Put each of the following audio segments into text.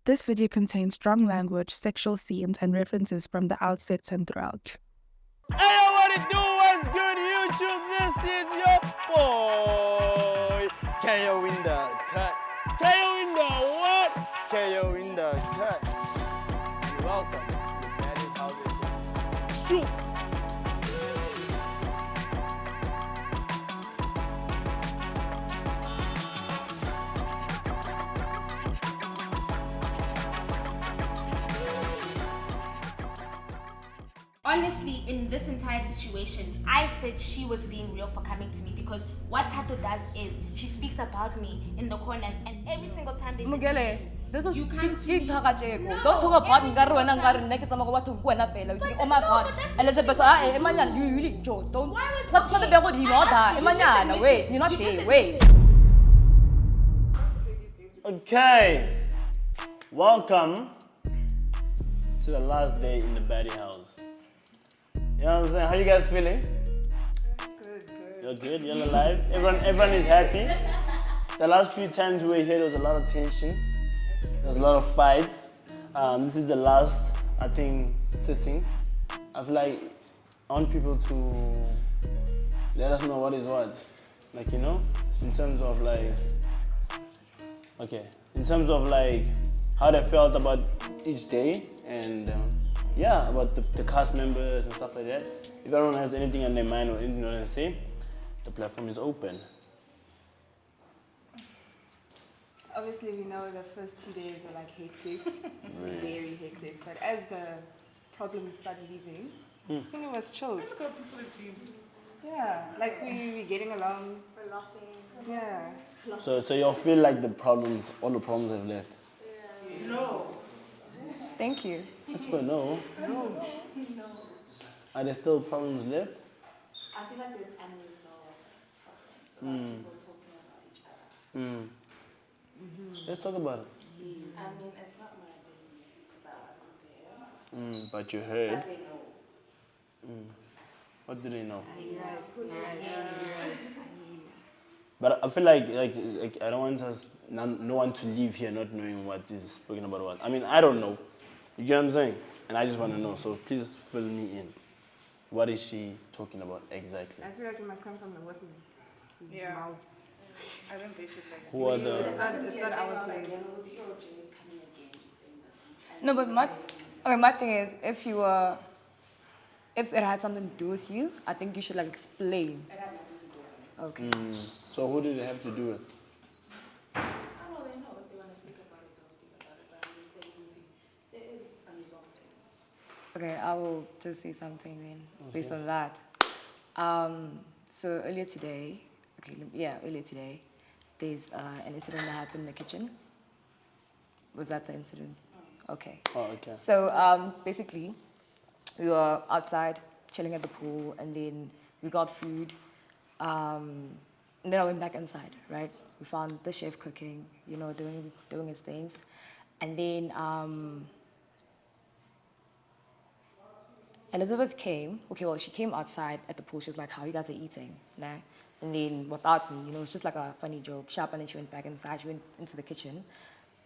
This video contains strong language, sexual scenes, and references from the outset and throughout. Hey, what it do? What's good, YouTube? This is your boy. KO in the cut. KO in the what? KO in the cut. You're welcome. That is how this is. Shoot. Honestly, in this entire situation, I said she was being real for coming to me because what Tato does is she speaks about me in the corners, and every single time there's an issue, this is you come to me. Don't talk about me. Oh my God, Elizabeth, you Joe, don't. Wait, you're not there. Wait. Okay. Welcome to the last day in the baddie house. You know what I'm saying? How you guys feeling? Good. You're good? You're alive? Everyone is happy? The last few times we were here, there was a lot of tension. There was a lot of fights. This is the last, I think, sitting. I feel like I want people to let us know what is what. Like, you know, in terms of like, okay, in terms of like how they felt about each day and yeah, about the cast members and stuff like that. If everyone has anything on their mind or anything they want to say, the platform is open. Obviously, we know the first 2 days are like hectic, very hectic. But as the problems started leaving, I think it was chill. Yeah, like we getting along. We're laughing. Yeah. So you all feel like all the problems have left? No. Thank you. That's for no. No. Are there still problems left? I feel like there's unresolved problems. A lot of people talking about each other. Let's talk about it. I mean, it's not my business because I wasn't there. But you heard. But they know. What do they know? Yeah. But I feel like I don't want no one to leave here not knowing what is spoken about what. I mean, I don't know. You get what I'm saying? And I just want to know. So please fill me in. What is she talking about exactly? I feel like it must come from the horse's mouth. I think they should like. Who are the? It's not our place. No, but my thing is, if it had something to do with you, I think you should like explain. It had nothing to do with me. Okay. So who did it have to do with? Well, they know if they want to speak about it, they'll speak about it. But I'm just saying, there is unresolved things. Okay, I will just say something then, based on that. So earlier today, there's an incident that happened in the kitchen. Was that the incident? Okay. Oh, okay. So basically, we were outside chilling at the pool, and then we got food. And then I went back inside, right? We found the chef cooking, you know, doing his things. And then Elizabeth came. Okay, well, she came outside at the pool. She was like, how you guys are eating? Nah. And then without me, you know, it was just like a funny joke. Sharp, and then she went back inside. She went into the kitchen.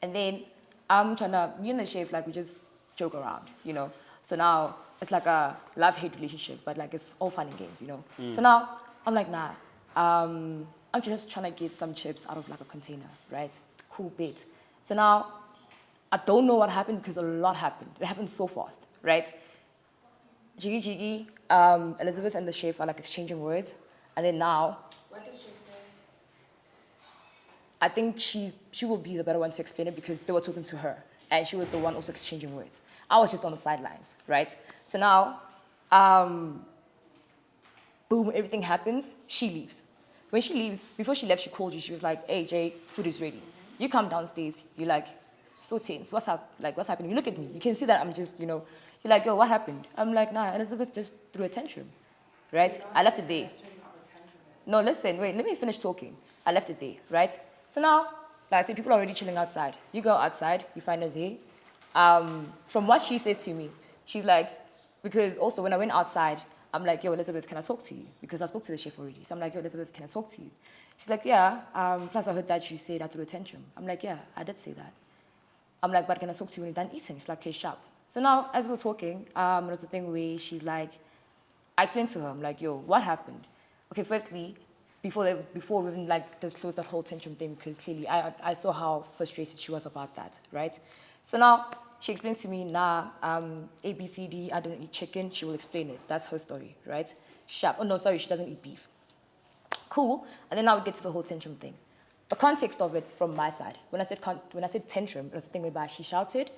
And then me and the chef, like, we just joke around, you know. So now it's like a love-hate relationship, but like it's all fun and games, you know. So now I'm like, nah, I'm just trying to get some chips out of like a container, right? Cool bit. So now I don't know what happened because a lot happened. It happened so fast, right? Jiggy, Elizabeth and the chef are like exchanging words. And then now, What did she say? I think she will be the better one to explain it because they were talking to her. And she was the one also exchanging words. I was just on the sidelines, right? So now, boom, everything happens. She leaves. When she leaves, before she left, she called you. She was like, hey, Jay, food is ready. You come downstairs. You're like, so tense. What's up? Like, what's happening? You look at me. You can see that I'm just, you know, you're like, yo, what happened? I'm like, nah, Elizabeth just threw a tantrum, right? I left it there. No, listen, wait, let me finish talking. I left it there, right? So now, like I said, people are already chilling outside. You go outside, you find her there. From what she says to me, she's like, because also when I went outside, I'm like, yo, Elizabeth, can I talk to you? Because I spoke to the chef already. So I'm like, yo, Elizabeth, can I talk to you? She's like, yeah. Plus I heard that you said I threw a tantrum. I'm like, yeah, I did say that. I'm like, but can I talk to you when you're done eating? She's like, okay, sharp. So now, as we're talking, there's a thing where she's like, I explained to her, I'm like, yo, what happened? Okay, firstly, before we even like disclose that whole tantrum thing, because clearly I saw how frustrated she was about that, right? So now she explains to me, nah, A, B, C, D, I don't eat chicken. She will explain it. That's her story, right? Sharp. Oh no, sorry, she doesn't eat beef. Cool. And then now we get to the whole tantrum thing. The context of it from my side, when I said tantrum, it was a thing whereby she shouted,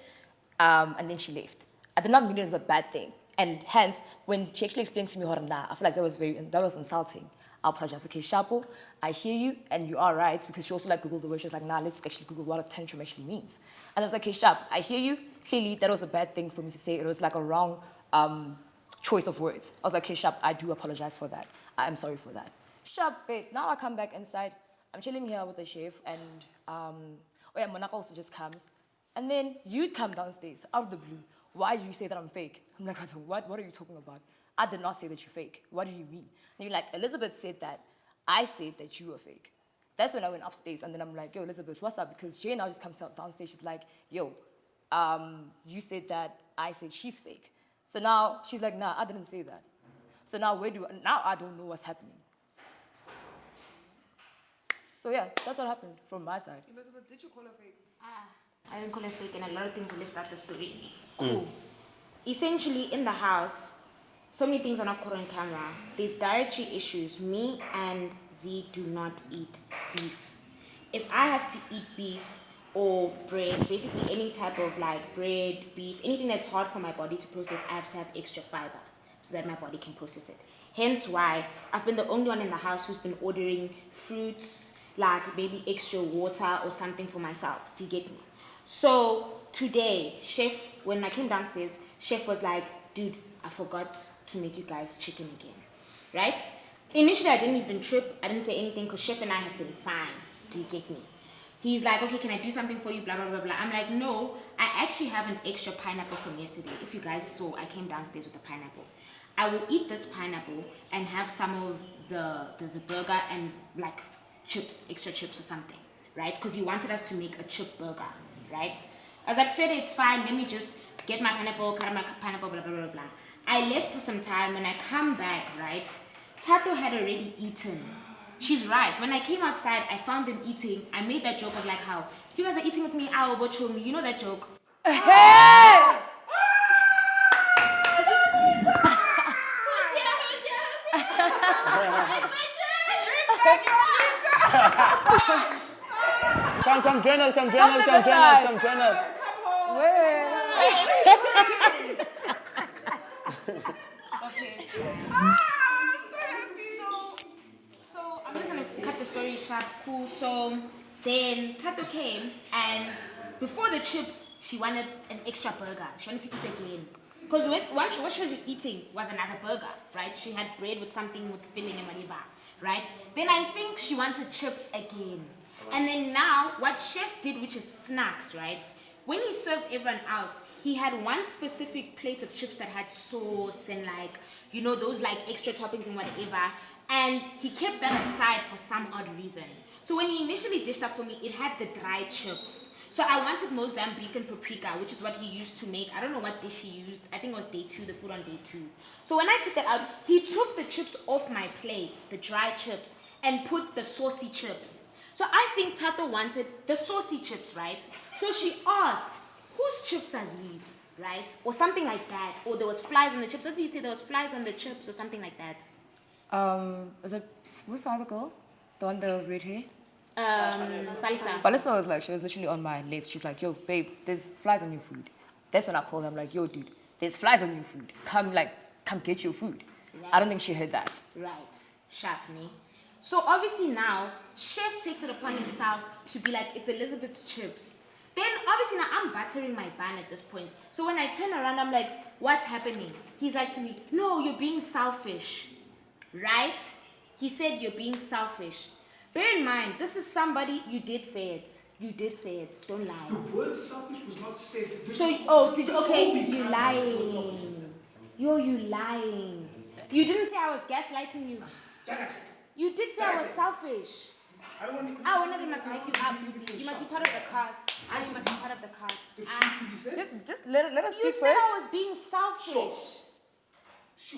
and then she left. I did not mean it as a bad thing. And hence, when she actually explained to me, nah, I feel like that was insulting. I'll apologize. Okay, Shapo, I hear you, and you are right, because she also like Googled the word. She was like, nah, let's actually Google what a tantrum actually means. And I was like, okay, Shap, I hear you. Clearly, that was a bad thing for me to say. It was like a wrong choice of words. I was like, okay, Shap, I do apologize for that. I am sorry for that. Shap, babe, now I come back inside. I'm chilling here with the chef, and oh yeah, Monaco also just comes. And then you'd come downstairs out of the blue. Why do you say that I'm fake? I'm like, what are you talking about? I did not say that you're fake. What do you mean? And you're like, Elizabeth said that. I said that you were fake. That's when I went upstairs, and then I'm like, yo, Elizabeth, what's up? Because Jay now just comes downstairs. She's like, yo, you said that I said she's fake. So now she's like, nah, I didn't say that. So now now I don't know what's happening. So yeah, that's what happened from my side. Elizabeth, did you call her fake? I didn't call it fake, and a lot of things were left out the story. Cool. Essentially, in the house, so many things are not caught on camera. There's dietary issues. Me and Z do not eat beef. If I have to eat beef or bread, basically any type of like bread, beef, anything that's hard for my body to process, I have to have extra fiber so that my body can process it. Hence why I've been the only one in the house who's been ordering fruits, like maybe extra water or something for myself to get me. So today, Chef, when I came downstairs, Chef was like, dude, I forgot to make you guys chicken again, right? Initially, I didn't even trip. I didn't say anything because Chef and I have been fine. Do you get me? He's like, okay, can I do something for you? Blah, blah, blah, blah. I'm like, no, I actually have an extra pineapple from yesterday. If you guys saw, I came downstairs with a pineapple. I will eat this pineapple and have some of the burger and like chips, extra chips or something, right? Because he wanted us to make a chip burger, right? I was like, Fred, it's fine. Let me just get my pineapple, cut my pineapple, blah, blah, blah, blah. I left for some time. When I come back, right, Tato had already eaten. She's right. When I came outside, I found them eating. I made that joke of like how, you guys are eating with me, I'll watch me. You know that joke? Hey! Come join us, come join us, come join us, come join us. So I'm just gonna cut the story short. Cool. So then Tato came, and before the chips, she wanted an extra burger. She wanted to eat again. Because what she was eating was another burger, right? She had bread with something with filling and whatever, right? Then I think she wanted chips again. And then now, what Chef did, which is snacks, right? When he served everyone else, he had one specific plate of chips that had sauce and like, you know, those like extra toppings and whatever. And he kept that aside for some odd reason. So when he initially dished up for me, it had the dry chips. So I wanted Mozambican paprika, which is what he used to make. I don't know what dish he used. I think it was day 2, the food on day 2. So when I took that out, he took the chips off my plates, the dry chips, and put the saucy chips. So I think Tato wanted the saucy chips, right? So she asked, whose chips are these, right? Or something like that. Or there was flies on the chips. What did you say? There was flies on the chips or something like that. What's the other girl? The one with the red hair? Palisa. Palisa was like, she was literally on my left. She's like, yo, babe, there's flies on your food. That's when I called her. I'm like, yo, dude, there's flies on your food. Come get your food. Right. I don't think she heard that. Right. Sharp me. So obviously now, Chef takes it upon himself to be like, it's Elizabeth's chips. Then obviously now I'm buttering my bun at this point. So when I turn around, I'm like, what's happening? He's like to me, no, you're being selfish. Right? He said you're being selfish. Bear in mind, this is somebody, you did say it. You did say it. Don't lie. The word selfish was not said. You lying. You lying. You didn't say I was gaslighting you. You did say I was selfish. I don't want One of them must make you up. You must be part of the cast. You must be part of the cast. the truth to be said. Just let us You speak said first. I was being selfish.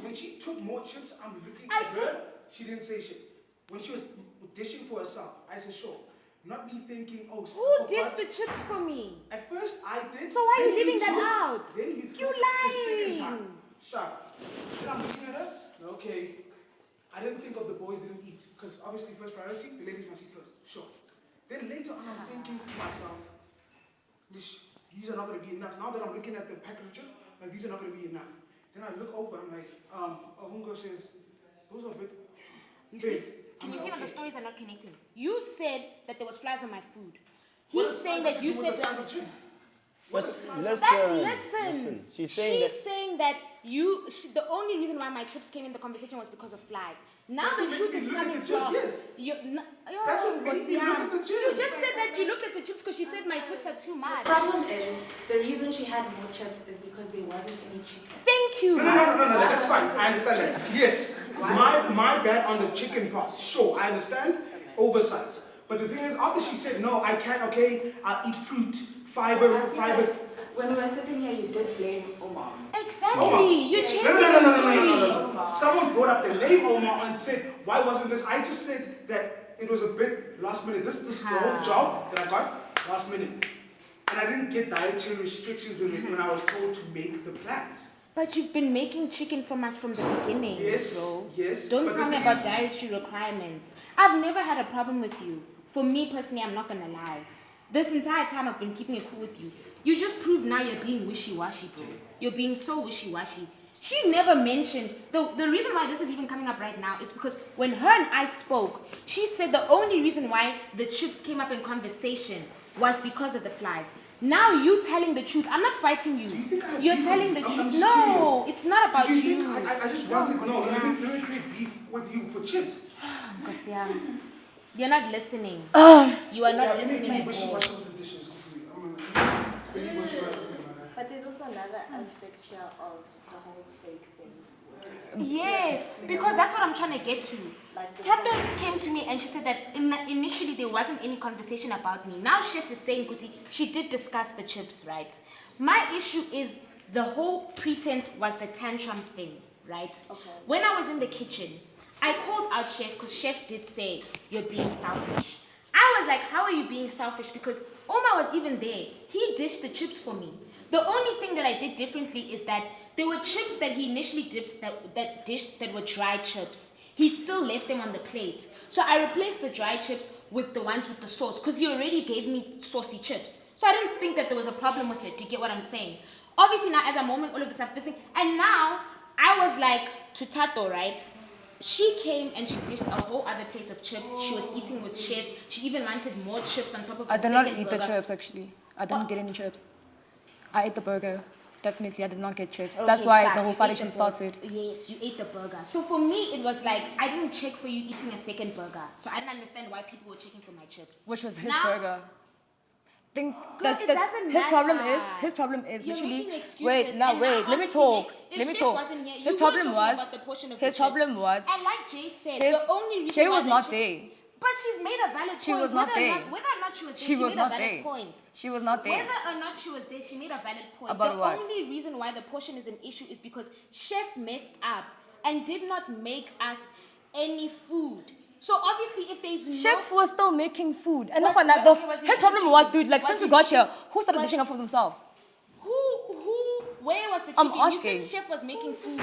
When she took more chips, I'm looking I at took- her. She didn't say shit. When she was dishing for herself, I said, sure. Not me thinking, oh, Who dished the chips for me? At first, I did. So why are you then leaving that took- out? Then you took You the second lying. time. Shut up. Then I'm looking at her. Okay. I didn't think of the boys didn't eat. Because obviously, first priority, the ladies must eat first. Sure. Then later on, I'm thinking to myself, these are not going to be enough. Now that I'm looking at the packet of chips, like, these are not going to be enough. Then I look over, I'm like, Hungo says, those are a bit big. Can I'm you like, see that the okay. stories are not connecting? You said that there was flies on my food. What He's does saying flies that have to you do with said the that. size of chips? What does flies have Listen. She's saying that The only reason why my chips came in the conversation was because of flies. Now That's the what truth made is me look at coming the chips, from. yes. That's what made me look at the chips. You just said that you looked at the chips because she said my chips are too much. The problem is, the reason she had more chips is because there wasn't any chicken. Thank you. No, that's fine. I understand that. Yes, my bad on the chicken part. Sure, I understand. Oversight. But the thing is, after she said, no, I can't, okay, I'll eat fruit, fiber. When we were sitting here, you did blame Omar. Exactly. Omar. You're changing No. Someone brought up the name Omar and said, why wasn't this? I just said that it was a bit last minute. This is the whole job that I got last minute. And I didn't get dietary restrictions when I was told to make the plans. But you've been making chicken from us from the beginning, Yes, bro. yes. Don't but tell the me thing about is- dietary requirements. I've never had a problem with you. For me personally, I'm not gonna lie. This entire time I've been keeping it cool with you. You just proved now you're being wishy-washy, bro. You're being so wishy-washy. She never mentioned, the reason why this is even coming up right now is because when her and I spoke, she said the only reason why the chips came up in conversation was because of the flies. Now you telling the truth. I'm not fighting you. Do you think I have You're beef telling with the you? I'm truth. just No, curious. it's not about Did you you. think I just wanted, no, let me create beef with you for chips. You're not listening. You are not listening Let me at wish you all. wash all the dishes. But there's also another aspect here of the whole fake thing. Yes, because that's what I'm trying to get to. Like the Tato came to me and she said that initially there wasn't any conversation about me. Now Chef is saying, Kuti, she did discuss the chips, right? My issue is the whole pretense was the tantrum thing, right? Okay. When I was in the kitchen, I called out Chef because Chef did say, you're being selfish. I was like, how are you being selfish? Because Omar was even there. He dished the chips for me. The only thing that I did differently is that there were chips that he initially dished that were dry chips. He still left them on the plate. So I replaced the dry chips with the ones with the sauce because he already gave me saucy chips. So I didn't think that there was a problem with it. Do you get what I'm saying? Obviously now as I'm warming all of this stuff, and now I was like to Tato, right? She came and she dished a whole other plate of chips. She was eating with Chef. She even wanted more chips on top of the I did not second eat the burger. chips actually. I didn't get any chips. I ate the burger. Definitely, I did not get chips. Okay, That's why Shaq, the whole you fight ate the actually started. Yes, you ate the burger. So for me, it was like, I didn't check for you eating a second burger. So I didn't understand why people were checking for my chips. Which was his Now- burger. Think Girl, it doesn't his problem is You're literally making excuses, wait now and wait let me obviously, talk if let me Chef talk wasn't here, you his were problem talking was about the portion of his the problem chips. was And like Jay said, his- the only reason Jay why was the not chip- there. But she's made a valid point. She was not Whether or there. not- Whether or not she was there, She was made not a valid there. point. She was not there. Whether or not she was there, she made a valid point. About the what? only reason why the portion is an issue is because Chef messed up and did not make us any food. So obviously, if there's no Chef was still making food, and What- look on that. okay, was he His problem making was, chicken? dude, like Was since he we got making- here, who started was- dishing up for themselves? where was the I'm chicken? You asking. said Chef was making food.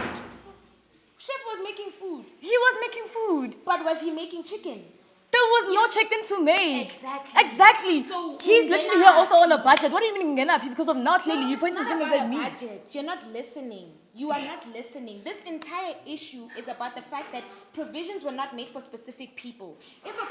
Chef was making food. He was making food. But was he making chicken? There was no chicken to make. Exactly. Exactly. So, He's Ndlela- literally here also on a budget. What do you mean Ngena? Because of now clearly No, you it's pointing not fingers about at a me. budget. You're not listening. You are not listening. This entire issue is about the fact that provisions were not made for specific people. If a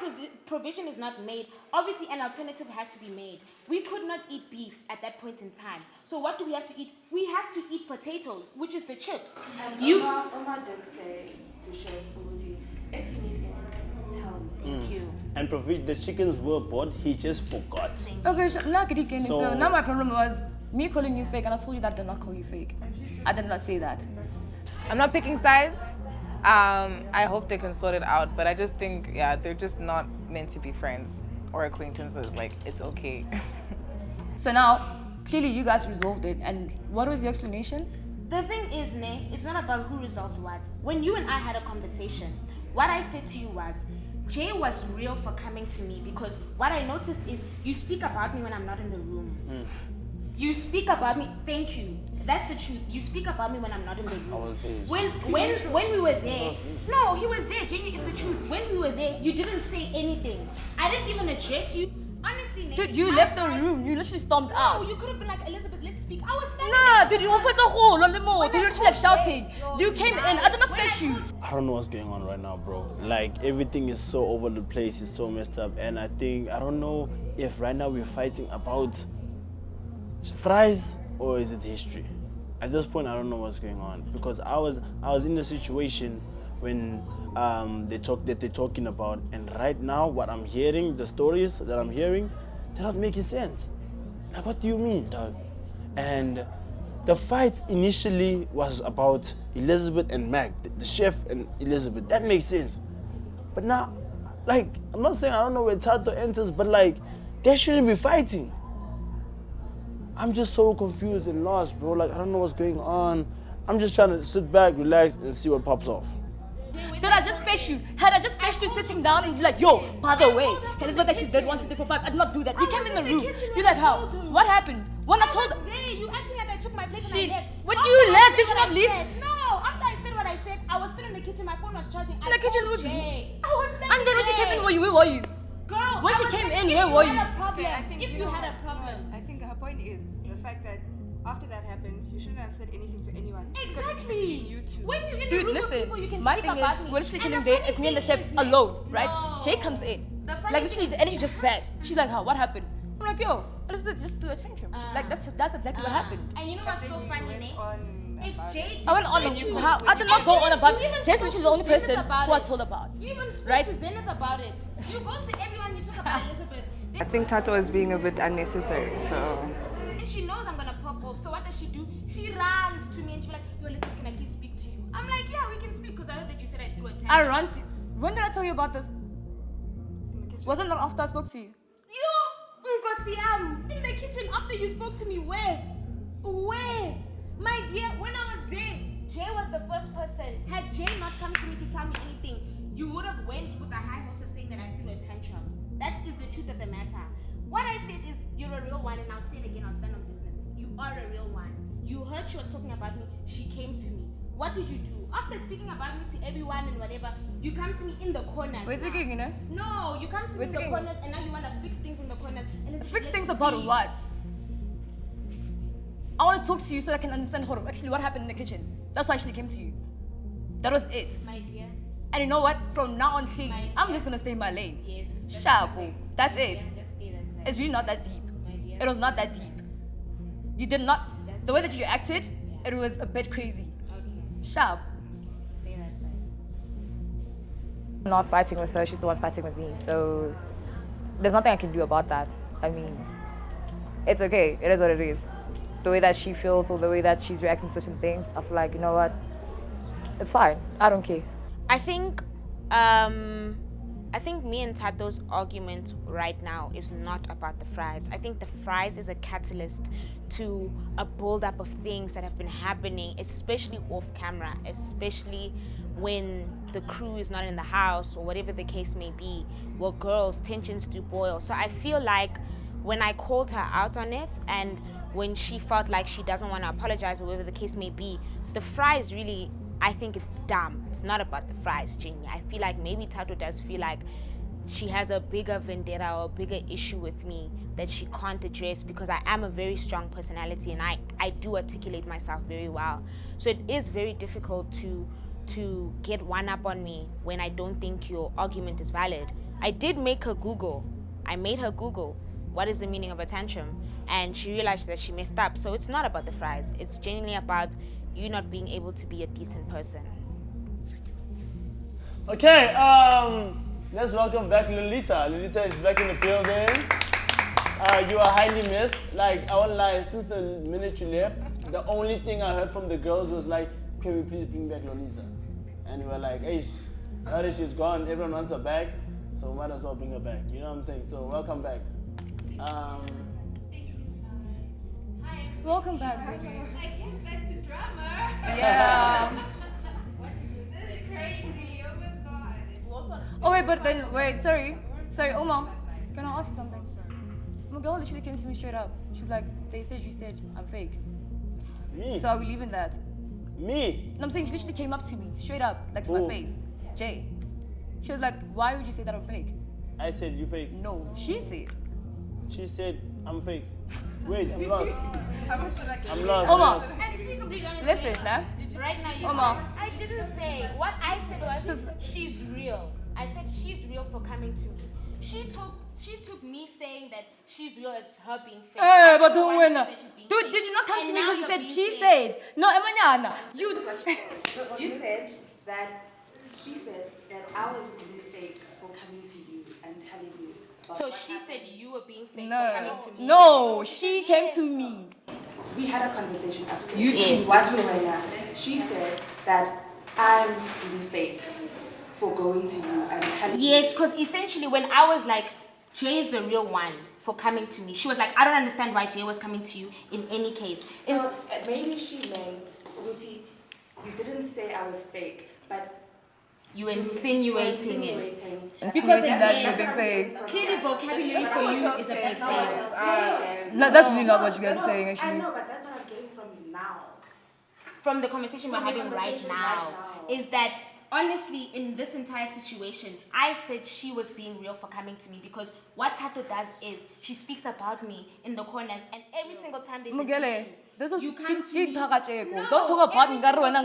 provision is not made, obviously an alternative has to be made. We could not eat beef at that point in time. So what do we have to eat? We have to eat potatoes, which is the chips. And You- Omar did say to Chef Uti, if you need anything, tell me. Thank you. And the chickens were bought, he just forgot. Okay, now get it So- so now my problem was me calling you fake, and I told you that I did not call you fake. I did not say that. I'm not picking sides. I hope they can sort it out, but I just think, yeah, they're just not meant to be friends or acquaintances. Like, it's okay. So now, clearly you guys resolved it. And what was your explanation? The thing is, Ne, it's not about who resolved what. When you and I had a conversation, what I said to you was, Jay was real for coming to me because what I noticed is you speak about me when I'm not in the room. You speak about me, thank you. That's the truth. You speak about me when I'm not in the room. I was there. When we were there, no, he was there. Genuinely, it's the truth. When we were there, you didn't say anything. I didn't even address you. Honestly, Nick, Dude, you left the room. You literally stomped out. No, you could have been like, Elizabeth, let's speak. I was standing Nah, there. dude, you offered a hole on the mall. Dude, you're literally like shouting. You came in. I didn't flash you. I don't know what's going on right now, bro. Like, everything is so over the place. It's so messed up. And I don't know if right now we're fighting about fries or is it history. At this point, I don't know what's going on because I was in the situation when they're talking about, and right now what I'm hearing, the stories that I'm hearing, they're not making sense. Like, what do you mean, dog? And the fight initially was about Elizabeth and Mac, the chef and Elizabeth. That makes sense. But now, like, I'm not saying I don't know where Tato enters, but like, they shouldn't be fighting. I'm just so confused and lost, bro. Like, I don't know what's going on. I'm just trying to sit back, relax, and see what pops off. Did I just fetch you? Had I just fetched you sitting down and be like, yo, by the way, Elizabeth actually did 1, 2, 3, 4, 5. I did not do that. You came in the room. You're like, how? What happened? When I told her. You acting like I took my plate She, and I left. when After you I left, said did you what not I leave? said- No, after I said what I said, I was still in the kitchen. My phone was charging. In the kitchen with you? Jay. I was standing And then when she came in, there. where were you? Girl, when I she was came like, in, if where you were had you? a problem, I think if you had a problem. I think her point is the fact that after that happened, you shouldn't have said anything to anyone. Because it's Exactly. between you two. When you're in Dude, the room with listen, people, you can my speak thing is, about me. we're literally And chilling the there, funny it's me and the thing chef is, alone, right? no. Jay comes in. The funny Like, thing literally, the energy's just bad. She's like, what happened? I'm like, yo, Elizabeth, just do a tantrum. She's like, that's exactly what happened. And you know what's so funny, Nate? If Jay, I went on Thank you. you. How? I did not go on about. You even Jay's spoke literally to the only Zenith person about who I it. told about. You even spoke Right? to Zenith about it. You go to everyone, you talk about Elizabeth. I think Tato is being a bit unnecessary, so... And she knows I'm gonna pop off. So what does she do? She runs to me and she's like, yo, listen, can I please speak to you? I'm like, yeah, we can speak because I heard that you said I threw a tantrum. I run to. When did I tell you about this? Wasn't that after I spoke to you? You, Nkosiam, in the kitchen after you spoke to me. Where? Where? My dear, when I was there, Jay was the first person. Had Jay not come to me to tell me anything, you would have went with a high horse of saying that I threw a tantrum. That is the truth of the matter. What I said is, you're a real one, and I'll say it again, I'll stand on business. You are a real one. You heard she was talking about me, she came to me. What did you do? After speaking about me to everyone and whatever, you come to me in the corners. Wait a now. second, you know? No, you come to me in the corners and now you want to fix things in the corners. And it's Fix let's things about see. what? I want to talk to you so I can understand actually what happened in the kitchen. That's why I actually came to you. That was it. My dear. And you know what? From now on, clearly, I'm just gonna stay in my lane. Yes. Shabu. That's it. Just stay that side. It's really not that deep. My dear. It was not that deep. You did not. The way that you acted, it was a bit crazy. Okay. Sharp. Stay that side. I'm not fighting with her, she's the one fighting with me. So there's nothing I can do about that. I mean, it's okay. It is what it is. The way that she feels or the way that she's reacting to certain things, I feel like, you know what? It's fine. I don't care. I think me and Tato's argument right now is not about the fries. I think the fries is a catalyst to a build-up of things that have been happening, especially off camera, especially when the crew is not in the house or whatever the case may be. Well, girls, tensions do boil. So I feel like when I called her out on it and when she felt like she doesn't want to apologize or whatever the case may be, the fries really, I think it's dumb. It's not about the fries, Jenny. I feel like maybe Tato does feel like she has a bigger vendetta or a bigger issue with me that she can't address because I am a very strong personality and I do articulate myself very well. So it is very difficult to get one up on me when I don't think your argument is valid. I did make her Google. I made her Google what is the meaning of a tantrum, and she realized that she messed up. So it's not about the fries. It's genuinely about you not being able to be a decent person. Okay, let's welcome back Lolita. Lolita is back in the building. You are highly missed. Like, I won't lie, since the minute you left, the only thing I heard from the girls was like, can we please bring back Lolita? And we were like, hey, now that she's gone, everyone wants her back. So we might as well bring her back. You know what I'm saying? So welcome back. Welcome back, baby. I came back to drama. Yeah. This is crazy. Oh my god. Oh wait, but then wait, sorry, Oma, can I ask you something? My girl literally came to me straight up. She's like, they said you said I'm fake. Me? So are we leaving that? Me? No, I'm saying she literally came up to me straight up, like to my face. Jay. She was like, why would you say that I'm fake? I said you fake. No, she said. She said I'm fake. Wait, I'm lost. I'm lost. Oma, And to be completely honest, listen, nah. right now you Oma. I didn't say. What I said was she's real. I said she's real for coming to me. She took me saying that she's real as her being fake. Hey, but don't win. That she's being Dude, fake. did you not come to And me now because you you're said being she fake. said? No, Emanyana. You said that she said that I was being fake for coming to you and telling you. about So what she happened. said you were being fake for coming No, to me. no, she came to me. We had a conversation upstairs. You two. What's your way now? She said that I'm being fake for going to you and telling you. Yes, because essentially when I was like, Jay is the real one for coming to me, she was like, I don't understand why Jay was coming to you in any case. So maybe she meant, Uti, you didn't say I was fake, but you insinuating it. Insinuating that you're being fake. Clearly vocabulary for you is a big thing. No, that's really not what you guys are saying, I actually. know, but that's what I'm getting from now. From the conversation we're From the having right conversation now, right now. is that honestly, in this entire situation, I said she was being real for coming to me because what Tato does is she speaks about me in the corners, and every single time there's an Mugele, issue, this was you come to me. No, No, don't talk about every me. single time.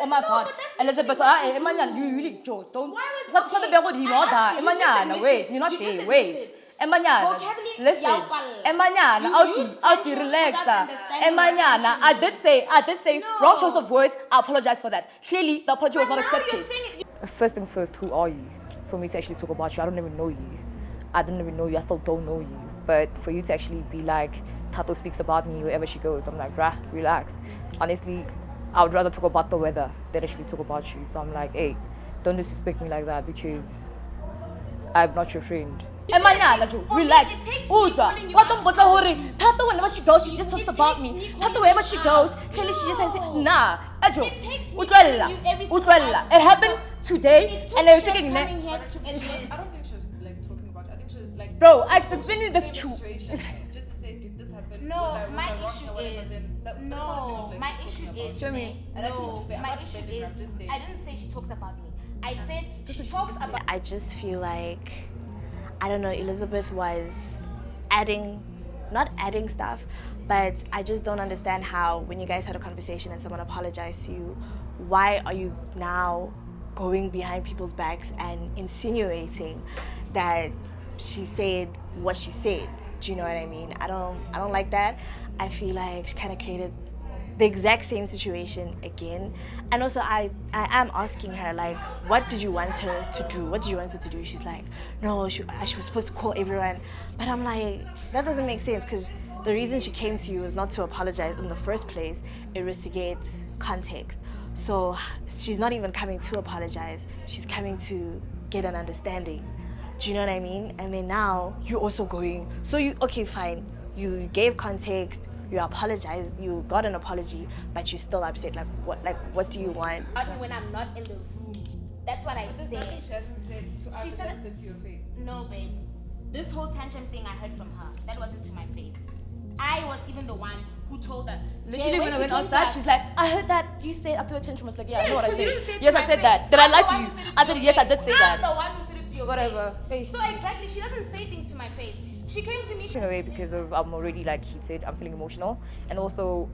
Oh my God, Elizabeth, Emanyana, you really joke. Don't. Emanyana, wait, you're not there. Wait. Emanyana, listen. Emanyana, I'll see, relax. Emanyana, I did say, wrong choice of words. I apologize for that. Clearly, the apology was not accepted. First things first, who are you? For me to actually talk about you, I don't even know you. I don't even know you. I still don't know you. But for you to actually be like, Tato speaks about me wherever she goes, I'm like, bruh, relax. Honestly, I would rather talk about the weather than actually talk about you. So I'm like, hey, don't disrespect me like that because I'm not your friend. Emanyana, relax. Tato, whenever she goes, she just talks about me. Tato, wherever she goes, clearly she just says, nah. Ajo, it happened today, and they're taking coming it. here to admit. I don't think she was like talking about you. I think she was like. Bro, I explained this true. Situation, just to say, did this happen? No, Was I my wrong issue or whatever, is then that- no. that's My not the issue thing like is she's Show me. talking about. And I no. told you, I'm My not issue defending her, I'm is just saying. I didn't say she talks about me. I said she talks about. I just feel like, I don't know, Elizabeth was not adding stuff, but I just don't understand how when you guys had a conversation and someone apologized to you, why are you now going behind people's backs and insinuating that she said what she said? Do you know what I mean? I don't like that. I feel like she kind of created the exact same situation again. And also I am asking her, like, what did you want her to do? What did you want her to do? She's like, no, she was supposed to call everyone. But I'm like, that doesn't make sense because the reason she came to you is not to apologize in the first place. It was to get context. So she's not even coming to apologize. She's coming to get an understanding. Do you know what I mean? And then now you're also going, so you, okay, fine. You gave context, you apologized, you got an apology, but you're still upset. Like what do you want? When I'm not in the room, that's what I There's said. nothing she hasn't said to us. She She said- hasn't said to your face. No, babe. This whole tantrum thing I heard from her, that wasn't to my face. I was even the one who told her. Literally, Jay, when I she went came to outside, us- she's like, I heard that you said after the tantrum. I was like, yeah, I know what I 'cause you said. didn't say it to Yes, I my said face. that. Did I I'm lie the to one you? who said it I to said, your yes, I face. did say I'm that. the one who said it to your Whatever. face. Hey. So exactly, she doesn't say things to my face. She came to me. In a way, because of I'm already like heated, I'm feeling emotional, and also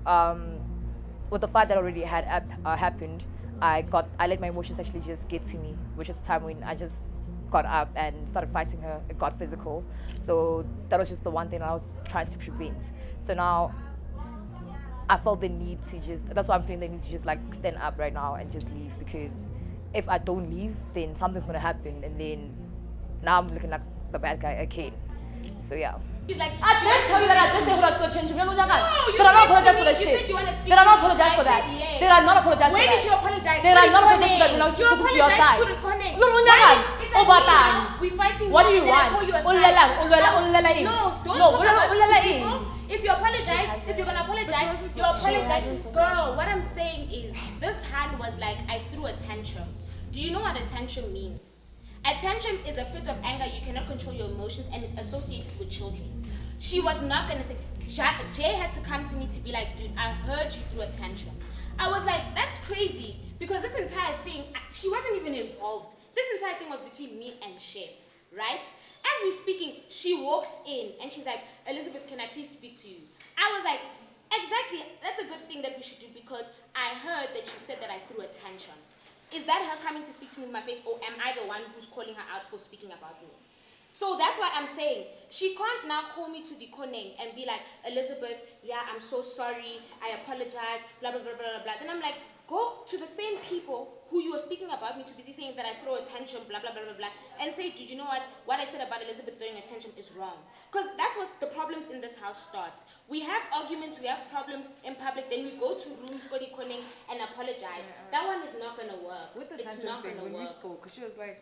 with the fact that already had happened, I let my emotions actually just get to me, which is the time when I just got up and started fighting her. It got physical, so that was just the one thing I was trying to prevent. So now I felt the need to that's why I'm feeling the need to just like stand up right now and just leave, because if I don't leave, then something's gonna happen, and then now I'm looking like the bad guy again. So yeah. She's like, I didn't tell you that I just said to change. No, you did I not lied to apologize me. for that You shit? said you want to speak Did I to not me. apologize I for that? said yes. Did I not apologize When for that? did you apologize? Did I not apologize for that when I was You talking to your apologized side? to the connect. No, It's like Batang. we fighting. What do you and then I want? call you aside. Ulala. No, don't No, talk about it to ulala. people. If you apologize, if you're gonna apologize, you apologize. Girl, what I'm saying is, this hand was like, I threw a tantrum. Do you know what a tantrum means? A tantrum is a fit of anger. You cannot control your emotions, and it's associated with children. She was not gonna say. Jay had to come to me to be like, dude, I heard you threw a tantrum. I was like, that's crazy, because this entire thing, she wasn't even involved. This entire thing was between me and Chef, right? As we're speaking, she walks in and she's like, Elizabeth, can I please speak to you? I was like, exactly, that's a good thing that we should do, because I heard that you said that I threw a tantrum. Is that her coming to speak to me in my face, or am I the one who's calling her out for speaking about me? So that's why I'm saying, she can't now call me to the corner and be like, Elizabeth, yeah, I'm so sorry, I apologize, blah, blah, blah, blah, blah. Then I'm like, go to the same people who you were speaking about me to be saying that I throw a tantrum, blah, blah, blah, blah, blah, and say, dude, you know what I said about Elizabeth throwing a tantrum is wrong. Because that's what the problems in this house start. We have arguments, we have problems in public, then we go to rooms, go to corner, and apologize. That one is not going to work. With the tantrum thing, when we spoke, because she was like,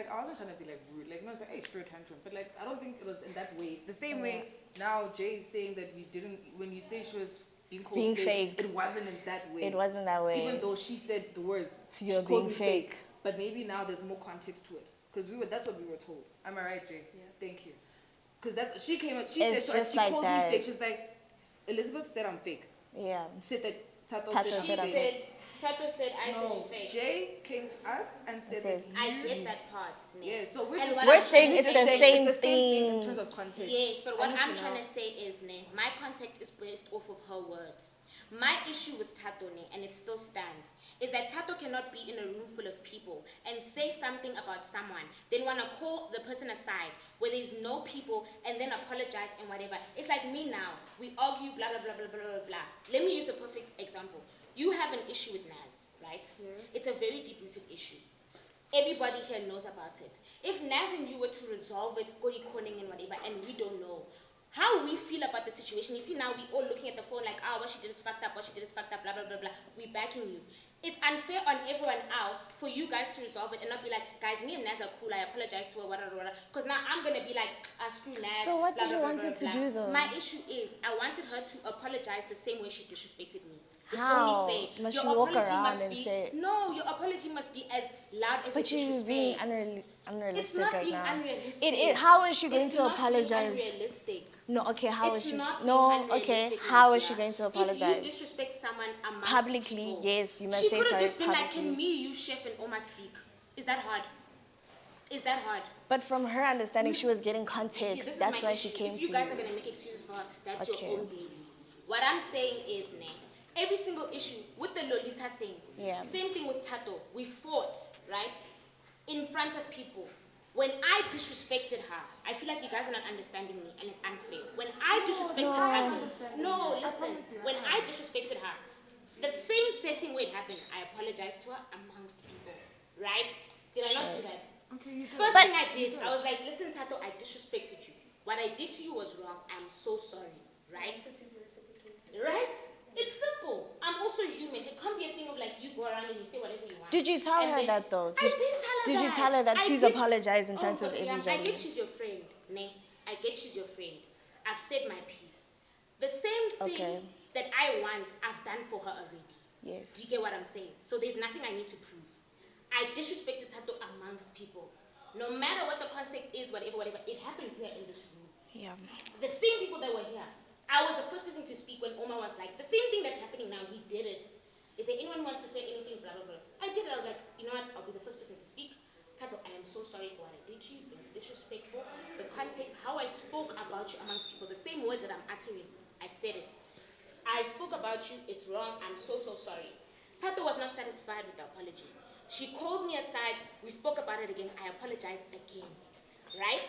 I wasn't trying to be like rude, like, no, it's like, hey, throw a tantrum, but like, I don't think it was in that way. The same way now Jay is saying that you didn't, when you say she was being fake, it wasn't in that way. It wasn't that way. Even though she said the words, you're she being fake. But maybe now there's more context to it, because that's what we were told. Am I right, Jay? Yeah. Thank you. Because she came, she it's said to us, she like called that. me fake. She's like, Elizabeth said I'm fake. Yeah. Said that Tato said I'm fake. Tato said I said she's fake. Jay came to us and said that I get that part. Yeah, so we're saying it's the same thing in terms of context. Yes, but what I'm trying to say is, my context is based off of her words. My issue with Tato, and it still stands, is that Tato cannot be in a room full of people and say something about someone, then want to call the person aside where there's no people and then apologize and whatever. It's like me now. We argue, blah, blah, blah, blah, blah, blah, blah. Let me use the perfect example. You have an issue with Naz, right? Yes. It's a very deep-rooted issue. Everybody here knows about it. If Naz and you were to resolve it, go recording and whatever, and we don't know how we feel about the situation. You see, now we all looking at the phone like, what she did is fucked up, what she did is fucked up, blah, blah, blah, blah. We backing you. It's unfair on everyone else for you guys to resolve it and not be like, guys, me and Naz are cool, I apologize to her, whatever, whatever. Because now I'm going to be like, screw Naz. So what blah, did you blah, want blah, her to blah. do though? My issue is, I wanted her to apologize the same way she disrespected me. It's How? only fair. Must Your she walk apology around must and be, say... No, your apology must be as loud as But your you're disrespect. being unrealistic It's not right being now. unrealistic. How is she going It's to not apologize? being unrealistic. No, okay, how is It's she? not No, being okay, unrealistic, how is she Ndlela. going to If apologize? you disrespect someone amongst Publicly, people, yes, you must she say could have sorry just been like, publicly. can me, you, Chef, and Oma speak? Is that hard? Is that hard? But from her understanding, she was getting See, context. this is That's my why issue. she came if to you guys are going to make excuses for her, that's Okay. your own baby. What I'm saying is, every single issue with the Lolita thing, same thing with Tato, we fought, right, in front of people. When I disrespected her, I feel like you guys are not understanding me, and it's unfair. When I disrespected Tato, no, listen, when I disrespected her, the same setting where it happened, I apologized to her amongst people, right? Did I not do that? Okay, First thing I did, I was like, listen, Tato, I disrespected you. What I did to you was wrong. I'm so sorry, right? Right? It's simple. I'm also human. It can't be a thing of like you go around and you say whatever you want. Did you tell her that though? I did tell her that. Did you tell her that I please did. apologize in front of I everybody? get she's your friend, I get she's your friend. I've said my piece. The same thing that I want, I've done for her already. Yes. Do you get what I'm saying? So there's nothing I need to prove. I disrespected Tato amongst people. No matter what the context is, whatever, it happened here in this room. Yeah. The same people that were here. I was the first person to speak when Oma was like, the same thing that's happening now, he did it. Is there anyone who wants to say anything, blah, blah, blah. I did it. I was like, you know what, I'll be the first person to speak. Tato, I am so sorry for what I did to you. It was disrespectful. The context, how I spoke about you amongst people, the same words that I'm uttering, I said it. I spoke about you, it's wrong, I'm so, so sorry. Tato was not satisfied with the apology. She called me aside, we spoke about it again, I apologized again, right?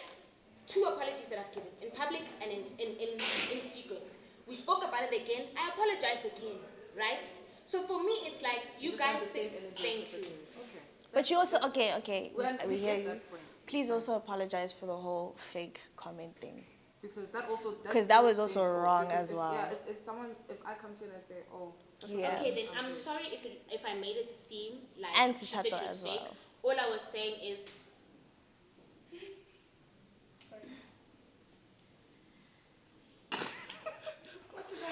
2 apologies that I've given, in public and in secret. We spoke about it again, I apologized again, right? So for me, it's like, you guys say, thank you. Okay. But you also, okay, we hear you. That point. Please also apologize for the whole fake comment thing. Because that also... Because that was also wrong as well. Yeah, if I come to you and I say, Okay, then I'm sorry if I made it seem like and to she said Tato she was as fake. well. All I was saying is,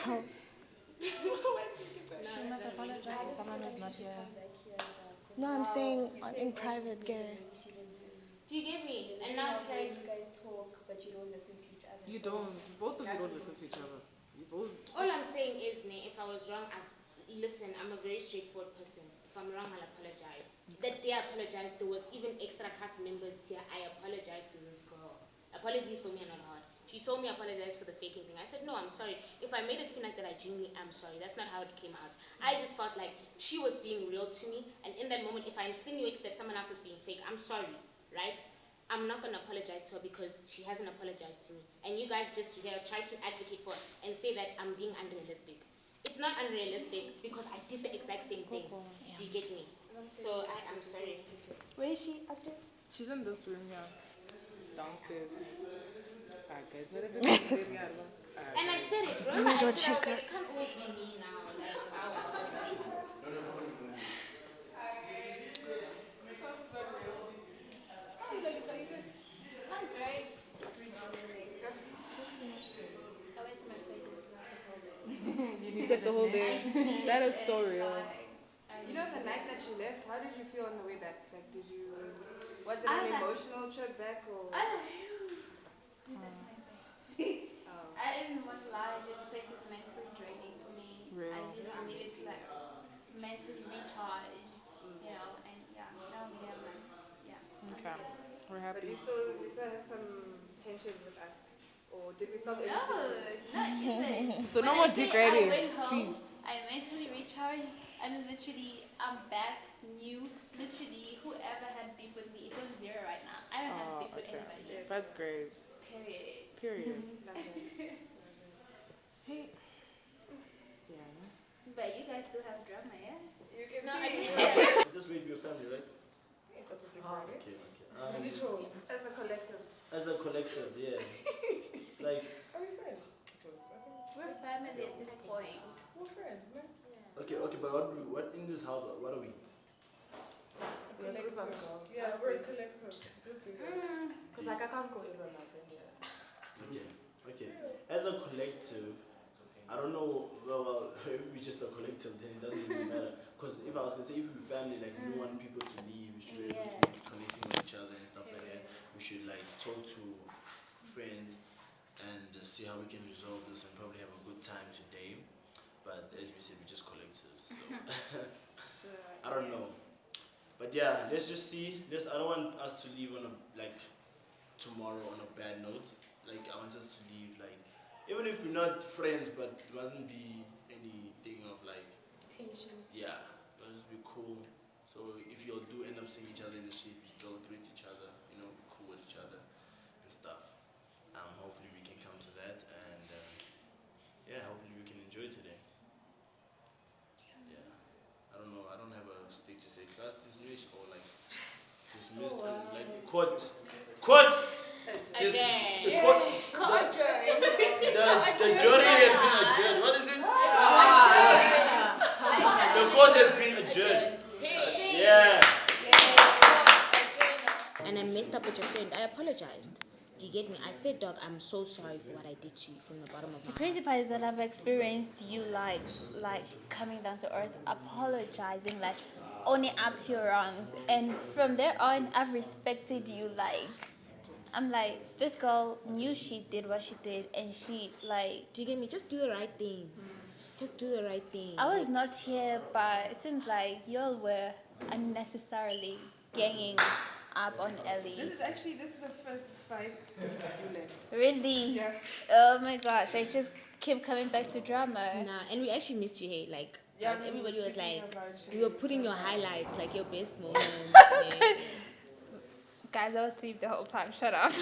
She must apologize to someone who's not here. No, I'm saying in private, gay. Do you get me? And now it's like, you guys talk, but you don't listen to each other. You don't. Both of you don't listen to each other. You both. all I'm saying is, if I was wrong, listen, I'm a very straightforward person. If I'm wrong, I'll apologize. That day I apologized, there was even extra cast members here. I apologized to this girl. Apologies for me are not hard. She told me apologize for the faking thing. I said, no, I'm sorry. If I made it seem like that I genuinely am sorry, that's not how it came out. I just felt like she was being real to me. And in that moment, if I insinuated that someone else was being fake, I'm sorry, right? I'm not going to apologize to her because she hasn't apologized to me. And you guys just try to advocate for it and say that I'm being unrealistic. It's not unrealistic because I did the exact same thing. Do you get me? So I'm sorry. Where is she? Upstairs? She's in this room here. Downstairs. Alright, guys. And I said it. Remember, I said it can't always be me now. Like, Lolita, you good? I'm great. I went to my place and slept the whole day. You slept the whole day. That is so real. You know, the night that you left, how did you feel on the way back? Like, was it an emotional trip back or? I didn't want to lie, this place is mentally draining for me. Real. I just needed to like mentally recharge, you know, and now I'm here, man. Okay, we're happy. But you still have some tension with us, or did we solve No, everything? not even. So no When more I say degrading, I went home, please. I mentally recharged. I'm back, new. Literally, whoever had beef with me, it's on zero right now. I don't have beef with anybody. That's great. Period. Hey. Yeah. But you guys still have drama, yeah? You can no, see. This will be your family, right? That's a big Okay. As a collective. As a collective, yeah. Like, Are we friends? We're family at this point. We're friends, man. okay, but what in this house? What are we? Yeah, we're a collective. Because like I can't call everyone my friend here. Okay. As a collective, I don't know. Well, if we're just a collective, then it doesn't really matter. Because if I was gonna say, if we're family, like we don't want people to leave, we should be able to be connecting with each other and stuff like that. We should like talk to friends and see how we can resolve this and probably have a good time today. But as we said, we're just collectives, so I don't know. But yeah, let's just see. I don't want us to leave on tomorrow on a bad note. Like I want us to leave even if we're not friends, but it mustn't be anything of Tension. yeah, let's just be cool. So if you all do end up seeing each other in the street, we still greet each other, be cool with each other and stuff. Hopefully we can come to that, and yeah, hopefully we can enjoy today. Yeah, I don't know. I don't have a stick to say class dismissed or dismissed, court. The jury has been adjourned. What is it? The court has been adjourned. Yeah. and I messed up with your friend. I apologized. Do you get me? I said, dog, I'm so sorry for what I did to you from the bottom of my The crazy part is that I've experienced you like coming down to earth, apologizing, owning up to your wrongs, and from there on, I've respected you. I'm like, this girl knew she did what she did, and she Do you get me? Just do the right thing. Just do the right thing. I was not here, but it seems like y'all were unnecessarily ganging up on Ellie. This is the first fight since you left. Really? Yeah. Oh my gosh, I just keep coming back to drama. Nah, and we actually missed you, hey. Yeah, everybody was speaking about you. you were putting your highlights, your best moments. Guys, I was asleep the whole time. Shut up.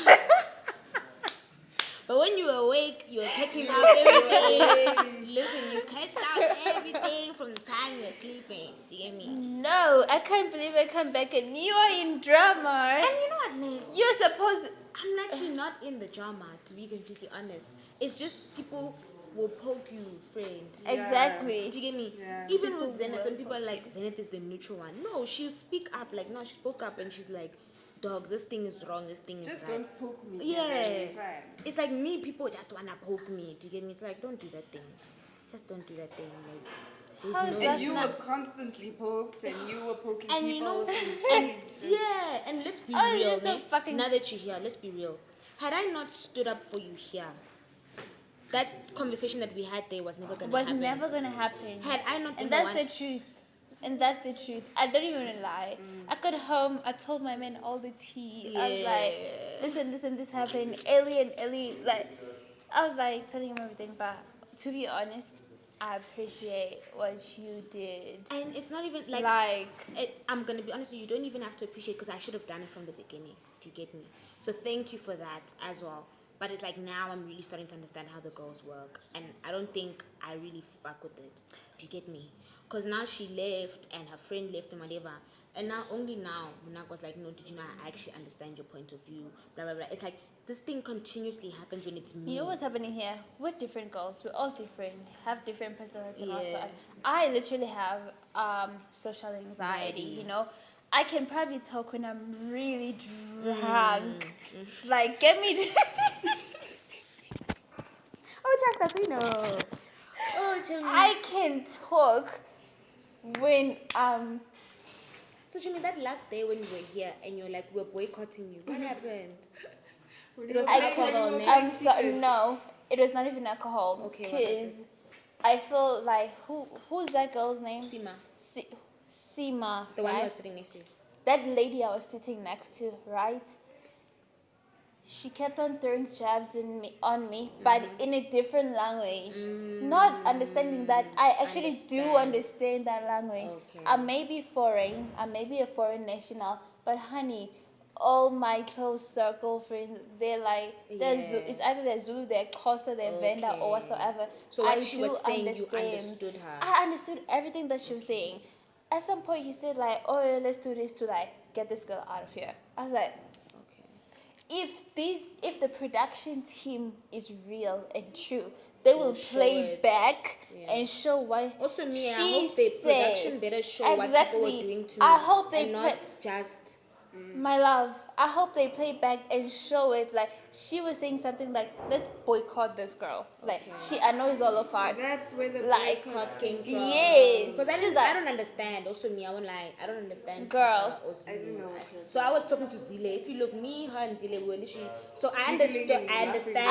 But when you were awake, you were catching up everything. Listen, you catched up everything from the time you were sleeping. Do you get me? No, I can't believe I come back and you are in drama. And you know what, Nate? You're supposed... I'm actually not in the drama, to be completely honest. It's just people will poke you, friend. Exactly. Do you get me? Yeah. Even with Zenith, when people are like, Zenith is the neutral one. No, she'll speak up. No, she spoke up and she's like, dog, this thing is wrong, this thing is right. Just don't poke me. Yeah. It's fine. It's like me, people just want to poke me. Do you get me? It's like, don't do that thing. just don't do that thing. Like, there's How is no that And you not- were constantly poked, and you were poking And you people. know, so and, it's just- yeah, and let's be Oh, it's real, just a ne? fucking- Now that you're here, let's be real. Had I not stood up for you here, that conversation that we had there was never gonna was happen. never gonna happen. Had I not been And the that's one, the truth. And that's the truth. I don't even lie. I got home, I told my man all the tea. I was like, listen, this happened. Ellie, like, I was like telling him everything. But to be honest, I appreciate what you did. and it's not even like, I'm gonna be honest with you, you don't even have to appreciate, because I should have done it from the beginning. Do you get me? So thank you for that as well. But it's like now I'm really starting to understand how the girls work, and I don't think I really fuck with it. Do you get me? Because now she left and her friend left and whatever, and now only now Munak was like, no, did you know I actually understand your point of view, blah blah blah. It's like this thing continuously happens when it's me. You know what's happening here? We're different girls. We're all different. Have different personalities. And Yeah. also, I literally have social anxiety. You know, I can probably talk when I'm really drunk. Like, get me. Oh, Casino. Oh, Jimmy. I can talk when So Jimmy, that last day when we were here and you're like, we're boycotting you, what happened? It was alcohol, no, it was not even alcohol. Okay, what was Because I feel like who's that girl's name? Sima. Sima. The one right? who was sitting next to you. That lady I was sitting next to, right? She kept on throwing jabs on me, but in a different language. Not understanding that I actually do understand that language. Okay. I may be foreign, I may be a foreign national, but honey, all my close circle friends, they're like, it's either they're Zulu, they're Xhosa, they're Venda, or whatsoever. So what I she do was saying, you understand. understood her. I understood everything that she was saying. At some point, he said like, "Oh, let's do this to like get this girl out of here." I was like, if the production team is real and true, they will play back and show what also me, I she hope the said. production better show what people were doing to me. I hope they and not just my love, I hope they play back and show it. Like, she was saying something like, let's boycott this girl. Like, she annoys all of us. That's where the boycott came from. Yes. Because I don't understand. Also me, I won't lie. I don't understand. Girl. I don't know. So I was talking to Zile. If you look, me, her, and Zile were literally. So I understood. I understand.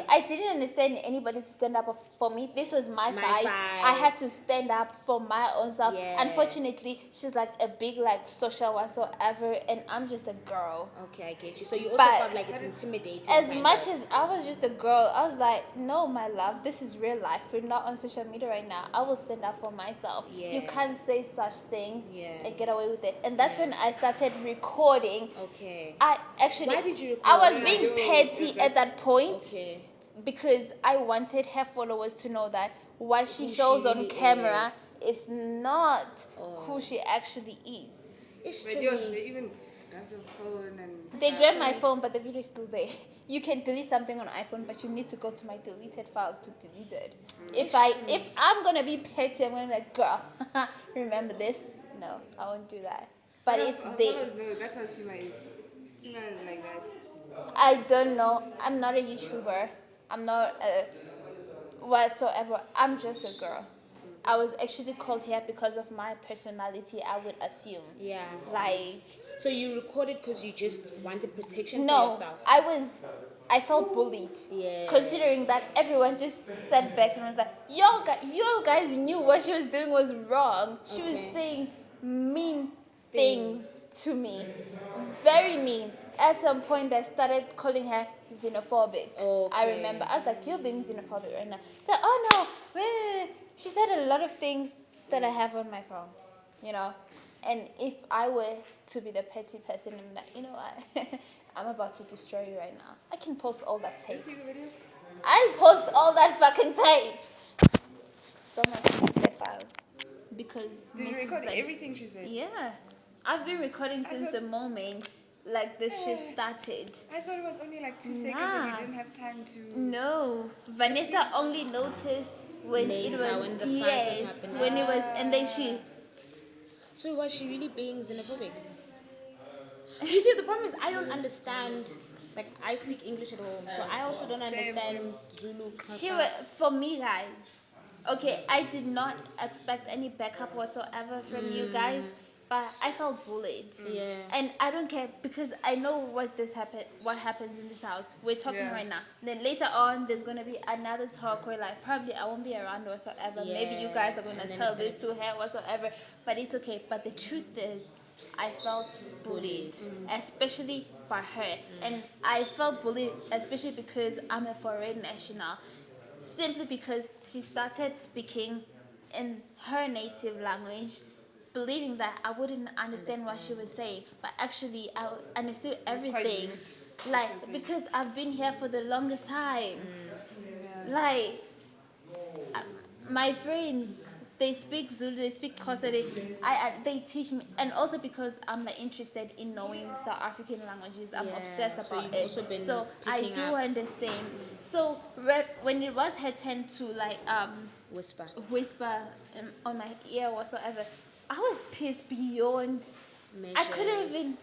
I didn't understand anybody to stand up for me. This was my fight. I had to stand up for my own self. Yeah. Unfortunately, she's like a big like social whatsoever, and I'm just a girl. Okay, I get you. So you also But felt like it's intimidating. as much as I was just a girl, I was like, no, my love, this is real life. We're not on social media right now. I will stand up for myself. Yeah. You can't say such things Yeah. and get away with it. And that's when I started recording. Okay. I actually, Why did you record? I was being petty at that point. Okay. Because I wanted her followers to know that what she Who shows she on really camera is not who she actually is. It's But true. they even grab the phone and They grabbed my phone, but the video is still there. You can delete something on iPhone, but you need to go to my deleted files to delete it. If I'm gonna be petty, I'm gonna be like, girl, remember this? No, I won't do that. But it's there. No, that's how Sima is. Sima is like that. I don't know. I'm not a YouTuber. I'm not a whatsoever. I'm just a girl. I was actually called here because of my personality, I would assume. Yeah. Like. So you recorded because you just wanted protection for No, yourself? I felt bullied. Yeah. Considering that everyone just sat back and was like, you guys knew what she was doing was wrong. She was saying mean things to me. Very mean. At some point, I started calling her xenophobic. Okay. I remember. I was like, you're being xenophobic right now. She's like, oh no. She said a lot of things that I have on my phone, you know. And if I were to be the petty person, I'm like, you know what? I'm about to destroy you right now. I can post all that tape. See the videos? I post all that fucking tape. Don't make the files. Because... Did you record everything she said? Yeah. I've been recording since the moment like this shit started. I thought it was only like 2 seconds and we didn't have time to... No. Vanessa only noticed when Later, it was... when the fight was happening. When it was... And then she... So was she really being xenophobic? You see, the problem is I don't understand. Like, I speak English at home, so I also don't understand Zulu. For me, guys, okay, I did not expect any backup whatsoever from you guys, but I felt bullied. Yeah. And I don't care because I know what happens in this house. We're talking Yeah. right now. Then later on, there's gonna be another talk where like probably I won't be around whatsoever. Maybe you guys are gonna And then tell it's this to her whatsoever. But it's okay. But the truth is, I felt bullied, especially by her, and I felt bullied especially because I'm a foreign national. Simply because she started speaking in her native language, believing that I wouldn't understand what she was saying, but actually I understood everything. Like, because I've been here for the longest time. Like, my friends, they speak Zulu, they speak Xhosa, they teach me, and also because I'm like interested in knowing South African languages, I'm obsessed so about you've it. also been So I picking do up. understand. So when it was her turn to like Whisper. on my ear whatsoever, I was pissed beyond. I couldn't even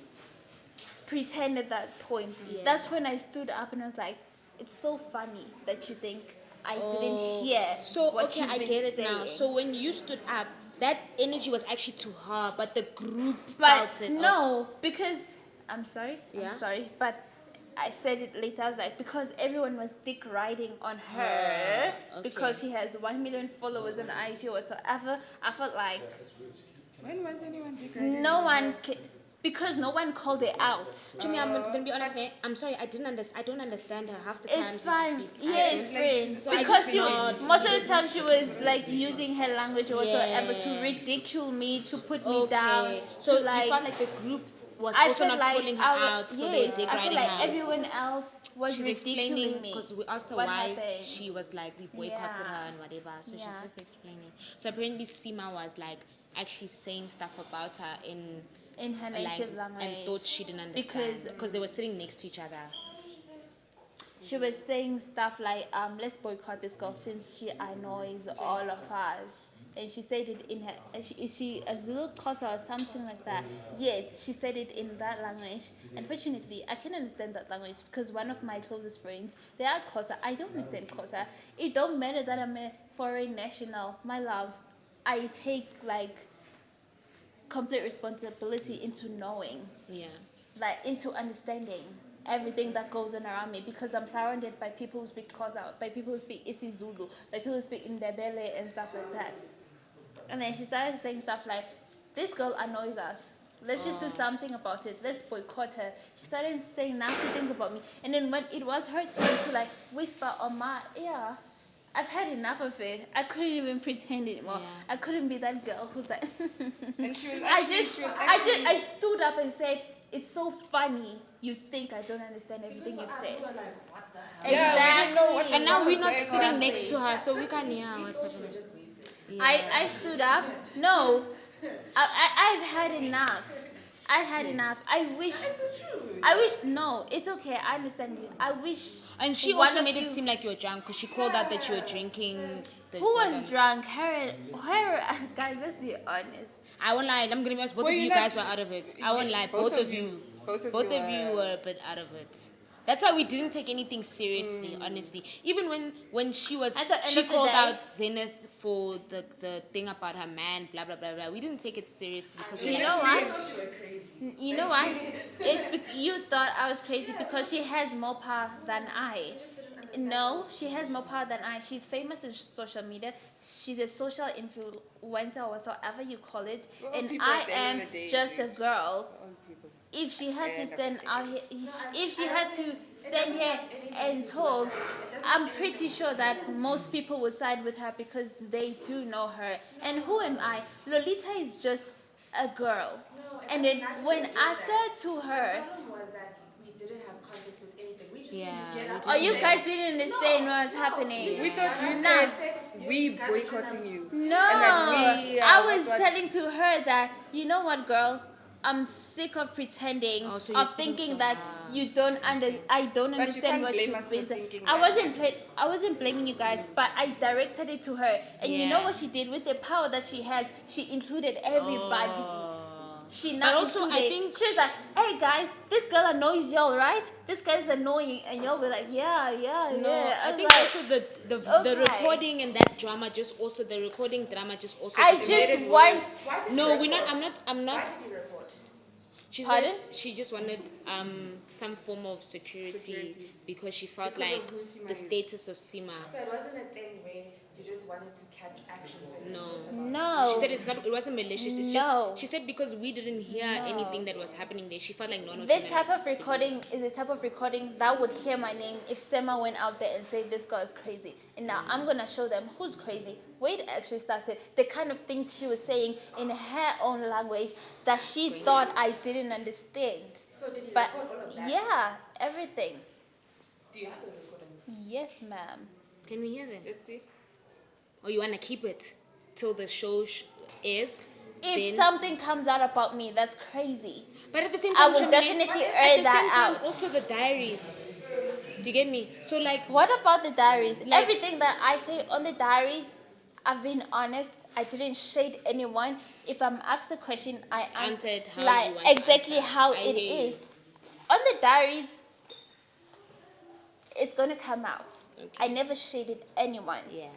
pretend at that point. That's when I stood up and I was like, it's so funny that you think I didn't hear So what okay, you've I been get it saying. now. So when you stood up, that energy was actually to her, but the group But felt it. no, because I'm sorry, Yeah? I'm sorry, but I said it later. I was like, because everyone was dick riding on her because she has 1 million followers on IG whatsoever. I felt like When was anyone degrading? no one, because no one called it out. Jimmy, I'm gonna be honest. I'm sorry, I don't understand her half the time. It's fine. She speaks. Yes, friends. Because most of the time she was like using her language or whatsoever to ridicule me, to put me down. So to like, you felt like the group was I also felt not like calling her out, so they were dick I feel riding like her. everyone else was She's ridiculing explaining me. because we asked her What why happened? she was like we boycotted Yeah. her and whatever. So Yeah. she's just explaining. So apparently Sima was like actually saying stuff about her in her native language and thought she didn't understand because they were sitting next to each other. She was saying stuff like, let's boycott this girl since she annoys all of us. And she said it in her, is she a Zulu Xhosa or something like that? Yes, she said it in that language. Unfortunately, I can understand that language because one of my closest friends, they are Xhosa. I don't understand Xhosa. It don't matter that I'm a foreign national, my love. I take like complete responsibility into knowing. Yeah. Like into understanding everything that goes on around me because I'm surrounded by people who speak Xhosa, by people who speak isiZulu, by people who speak Ndlela and stuff like that. And then she started saying stuff like, this girl annoys us. Let's just do something about it. Let's boycott her. She started saying nasty things about me. And then when it was her turn to like whisper on my ear, I've had enough of it. I couldn't even pretend anymore. Yeah. I couldn't be that girl who's like. And she was actually, I stood up and said, "It's so funny. You think I don't understand everything you've said." Yeah, we didn't know what. And now we're not going sitting on. next to her, so we can't hear what's happening. Yeah. I stood up. No, I've had enough. I've had enough. I wish. No, it's okay. I understand you. I wish. And she one also of made it you- seem like you were drunk because she called out that you were drinking. Who was drunk? Her. Guys, let's be honest. I won't lie. I'm gonna be honest. Both of you guys were out of it. I won't lie. Both of you. Both of you were a bit out of it. That's why we didn't take anything seriously, honestly. Even when she was, At the end she of the called day- out Zenith for the thing about her man, blah blah blah blah. We didn't take it seriously because You know what? You know what? You thought I was crazy because she has more power than I. No, she has more power than I. She's famous in social media. She's a social influencer or whatsoever you call it. Well, And people I at the end am of the day, just a girl. People. If she had to And stand everything. out here, if she had to stand here and talk, I'm pretty sure that most people would side with her because they do know her. And who am I? Lolita is just a girl. And then when I said to her, The problem was that we didn't have context of anything. We just said Yeah, you get up. oh, you guys didn't understand what was happening. We thought you Nah. said we boycotting you. No, And that we, I was what- telling to her that, you know what, girl? I'm sick of pretending, Oh, so you're of speaking thinking to that her. you don't I don't But you understand can't what blame you've us for been saying. thinking I that. wasn't blaming you guys, but I directed it to her. And you know Yeah. what she did with the power that she has? She included everybody. she now But also, I included. think- She's like, hey guys, this girl annoys y'all, right? This guy's annoying, and y'all be like, yeah. No, I was think like, also the okay. recording and that drama the recording drama just also. I just just made it want. worse. No, we're not. I'm not. Why did you report? She Pardon? said she just wanted some form of security because she felt Because of like who Sima the is. status of Sima. So it wasn't a thing where you just wanted to catch action. So you No. post about it. No. She said it wasn't malicious. It's No. just she said because we didn't hear No. anything that was happening there, she felt like no one was This gonna type of recording is a type of recording that would hear my name if Sema went out there and said this girl is crazy. And now I'm gonna show them who's crazy, where it actually started, the kind of things she was saying in her own language that she thought I didn't understand. So did you But record all of that? yeah, everything. Do you have the recordings? Yes, ma'am. Can we hear them? Let's see. Or you wanna keep it till the show airs? If then- something comes out about me, that's crazy. But at the same I time, will Chamele, definitely at air the that same time, out. also the diaries. Do you get me? So like, What about the diaries? Like- Everything that I say on the diaries, I've been honest. I didn't shade anyone. If I'm asked a question, I Answered how like you want to exactly answer. how I it hear you. is. On the diaries, it's gonna come out. Okay. I never shaded anyone. yeah.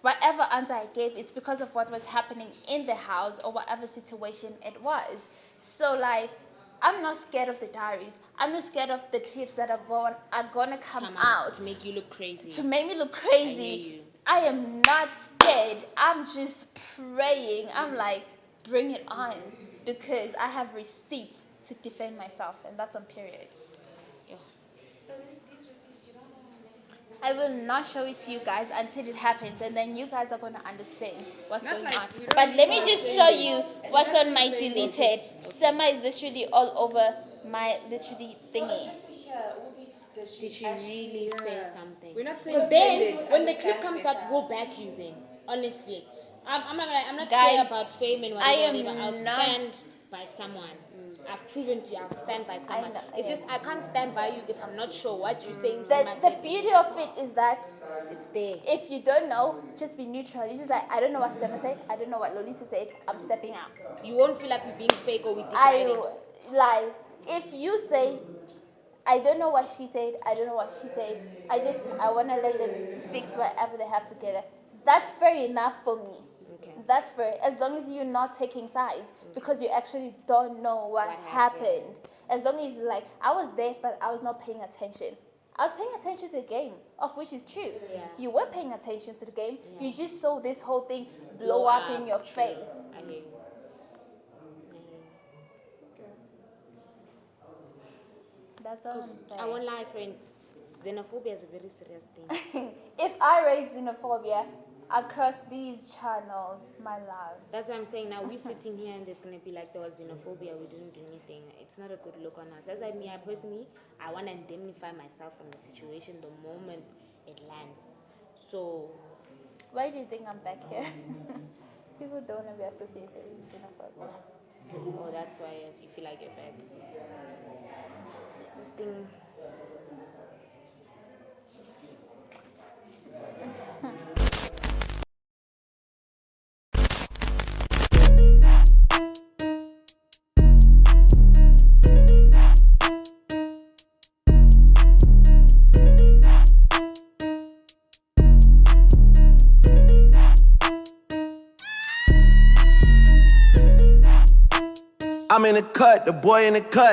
Whatever answer I gave, it's because of what was happening in the house or whatever situation it was. So like, I'm not scared of the diaries. I'm not scared of the clips that are gonna come out to make you look crazy. to make me look I hear crazy. you. I am not scared. I'm just praying. I'm like, bring it on, because I have receipts to defend myself, and that's on period. Yeah. So these receipts, you don't know. I will not show it to you guys until it happens, and then you guys are gonna understand what's Not going like on. we don't But need let me to just say show it. you what's on my deleted. Summer is literally all over my literally thingy. Just to hear, Uti, Did she really say something? We're not saying Because then, offended. when the clip Understand comes better. out, we'll back you then. Honestly. I'm not Guys, scared about fame and whatever. I am whatever. I'll not- stand by someone. I've proven to you I'll stand by someone. know, It's yeah. just I can't stand by you if I'm not sure what you're saying. The beauty of it is that It's there. if you don't know, just be neutral. You just like, I don't know what Sema said, I don't know what Lolita said, I'm stepping out. You won't feel like we're being fake or we're decorating. Like, if you say, I don't know what she said, I don't know what she said, I want to let them fix whatever they have together. That's fair enough for me. Okay. That's fair, as long as you're not taking sides, because you actually don't know what happened. As long as you're like, I was there, but I was not paying attention. I was paying attention to the game, of which is true. Yeah. You were paying attention to the game. Yeah. You just saw this whole thing blow up in your True. face. I hear you. That's all I'm Because saying. I won't lie, friend. Xenophobia is a very serious thing. If I raise xenophobia across these channels, my love. That's why I'm saying now we're sitting here and there's gonna be like there was xenophobia, we didn't do anything. It's not a good look on us. That's why me, I personally, I want to indemnify myself from the situation the moment it lands. So, Why do you think I'm back here? People don't want to be associated with xenophobia. oh, that's why you feel like you're back. This thing. I'm in the cut, the boy in the cut.